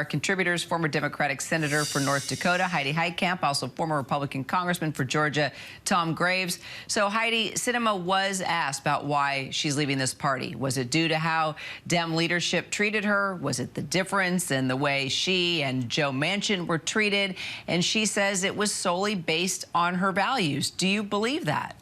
Our contributors, former Democratic Senator for North Dakota, Heidi Heitkamp, also former Republican Congressman for Georgia, Tom Graves. So Heidi, Sinema was asked about why she's leaving this party. Was it due to how Dem leadership treated her? Was it the difference in the way she and Joe Manchin were treated? And she says it was solely based on her values. Do you believe that?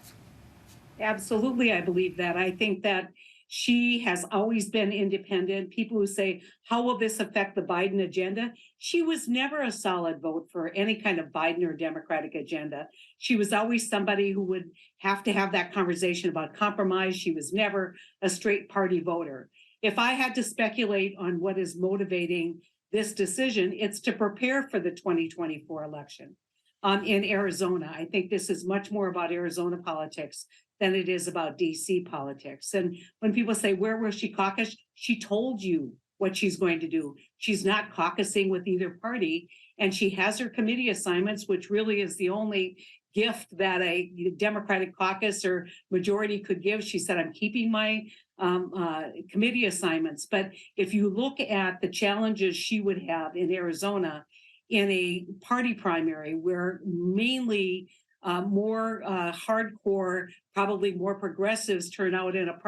Absolutely, I believe that. I think that she has always been independent. People who say, how will this affect the Biden agenda? She was never a solid vote for any kind of Biden or Democratic agenda. She was always somebody who would have to have that conversation about compromise. She was never a straight party voter. If I had to speculate on what is motivating this decision, it's to prepare for the 2024 election in Arizona. I think this is much more about Arizona politics than it is about DC politics. And when people say, where will she caucus? She told you what she's going to do. She's not caucusing with either party. And she has her committee assignments, which really is the only gift that a Democratic caucus or majority could give. She said, I'm keeping my committee assignments. But if you look at the challenges she would have in Arizona in a party primary where mainly more hardcore, probably more progressives turn out in a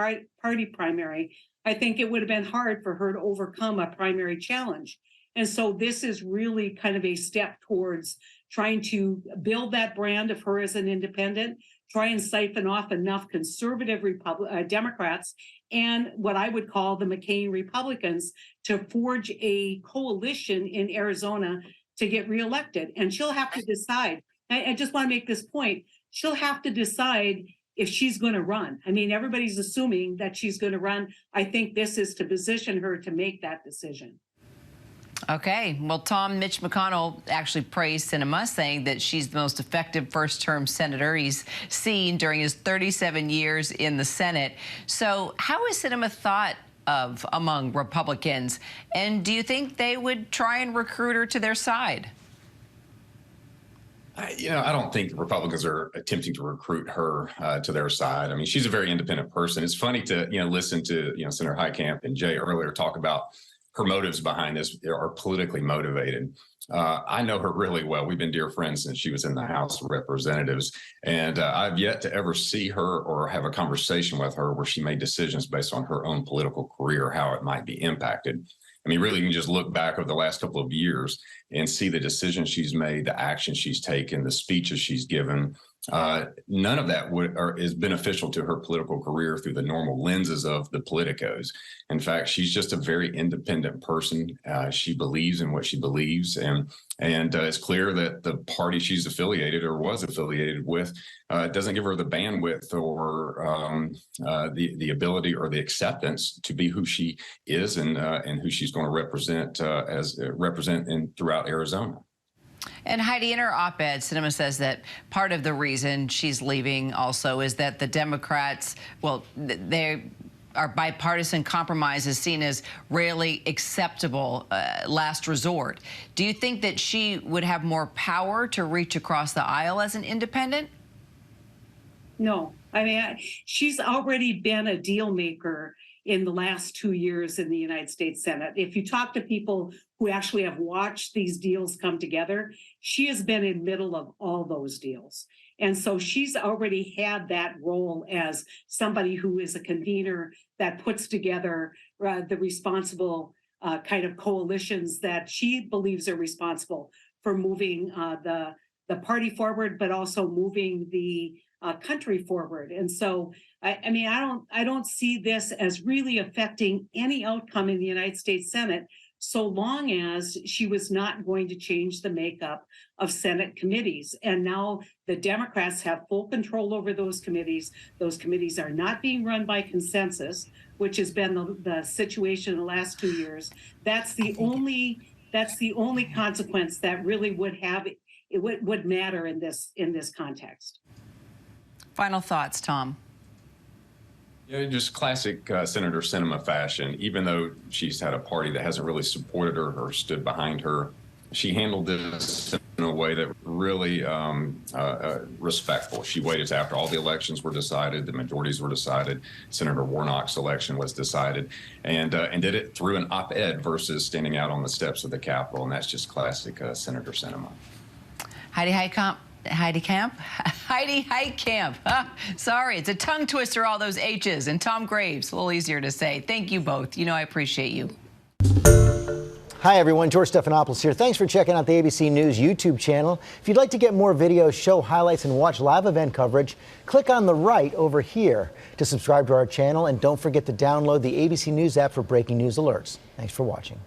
party primary, I think it would have been hard for her to overcome a primary challenge. And so this is really kind of a step towards trying to build that brand of her as an independent, try and siphon off enough conservative Democrats and what I would call the McCain Republicans to forge a coalition in Arizona to get reelected. And she'll have to decide. I just want to make this point. She'll have to decide if she's going to run. I mean, everybody's assuming that she's going to run. I think this is to position her to make that decision. Okay. Well, Tom, Mitch McConnell actually praised Sinema, saying that she's the most effective first-term senator he's seen during his 37 years in the Senate. So how is Sinema thought of among Republicans? And do you think they would try and recruit her to their side? I don't think Republicans are attempting to recruit her to their side. I mean, she's a very independent person. It's funny to, listen to, Senator Heitkamp and Jay earlier talk about her motives behind this are politically motivated. I know her really well. We've been dear friends since she was in the House of Representatives, and I've yet to ever see her or have a conversation with her where she made decisions based on her own political career, how it might be impacted. I mean, really, you can just look back over the last couple of years and see the decisions she's made, the actions she's taken, the speeches she's given. None of that is beneficial to her political career through the normal lenses of the politicos. In fact, she's just a very independent person. She believes in what she believes, and it's clear that the party she's affiliated or was affiliated with doesn't give her the bandwidth or the ability or the acceptance to be who she is and who she's going to represent throughout Arizona. And Heidi, in her op-ed, Sinema says that part of the reason she's leaving also is that the Democrats, well, our bipartisan compromise is seen as rarely acceptable last resort. Do you think that she would have more power to reach across the aisle as an independent? No. I mean, she's already been a deal maker in the last 2 years in the United States Senate. If you talk to people who actually have watched these deals come together, she has been in the middle of all those deals. And so she's already had that role as somebody who is a convener that puts together the responsible kind of coalitions that she believes are responsible for moving the party forward, but also moving the country forward. And so, I mean, I don't see this as really affecting any outcome in the United States Senate, so long as she was not going to change the makeup of Senate committees. And now the Democrats have full control over those committees. Those committees are not being run by consensus, which has been the situation in the last 2 years. That's the only consequence that really would matter in this context. Final thoughts, Tom. Just classic Senator Sinema fashion. Even though she's had a party that hasn't really supported her or stood behind her, she handled this in in a way that really respectful. She waited till after all the elections were decided, the majorities were decided, Senator Warnock's election was decided, and did it through an op-ed versus standing out on the steps of the Capitol, and that's just classic Senator Sinema. Heidi Heitkamp. Heidi Heitkamp. Sorry, it's a tongue twister, all those H's. And Tom Graves, a little easier to say. Thank you both. You know I appreciate you. Hi, everyone. George Stephanopoulos here. Thanks for checking out the ABC News YouTube channel. If you'd like to get more videos, show highlights, and watch live event coverage, click on the right over here to subscribe to our channel. And don't forget to download the ABC News app for breaking news alerts. Thanks for watching.